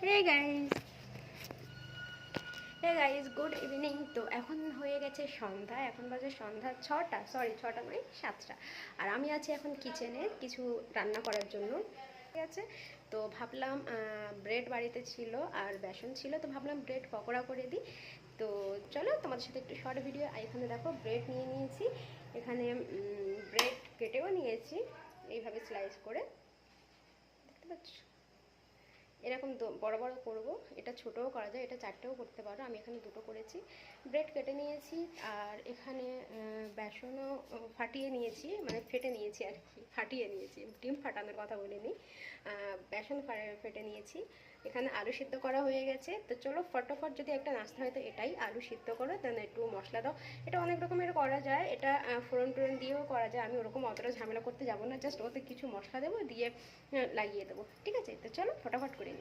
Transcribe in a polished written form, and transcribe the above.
Hey guys, good evening. তো এখন হয়ে গেছে সন্ধ্যা, এখন বাজে সন্ধ্যা 6টা, সরি 6টা নয় 7টা। আর আমি আছি এখন কিচেনে কিছু রান্না করার জন্য, ঠিক আছে। তো ভাবলাম ব্রেড বাড়িতে ছিল আর বেসন ছিল, তো ভাবলাম ব্রেড পকোড়া করে দিই। তো চলো তোমাদের সাথে একটু শর্ট ভিডিও। এখানে দেখো ব্রেড নিয়ে নিয়েছি, এখানে ব্রেড কেটেও নিয়েছি এইভাবে স্লাইস করে, দেখতে পাচ্ছ। এরকম বড় বড় করব, এটা ছোটও করা যায়, এটা 4টেও করতে পারো, আমি এখানে 2টো করেছি। ব্রেড কেটে নিয়েছি আর এখানে বেসনও ফাটিয়ে নিয়েছি, মানে ফেটে নিয়েছি আর কি, ফাটিয়ে নিয়েছি, ডিম ফাটানোর কথা বলিনি, বেসন ফেটে নিয়েছি। এখানে আলু সিদ্ধ করা হয়ে গেছে। তো চলো ফটাফট, যদি একটা নাস্তা হয় তো এটাই, আলু সিদ্ধ করো, দেন একটু মশলা দাও। এটা অনেক রকমের করা যায়, এটা ফোড়ন টোড়ন দিয়েও করা যায়, আমি ওরকম অতটা ঝামেলা করতে যাবো না, জাস্ট ওতে কিছু মশলা দেবো, দিয়ে লাগিয়ে দেবো, ঠিক আছে। তো চলো ফটাফট করে নিই।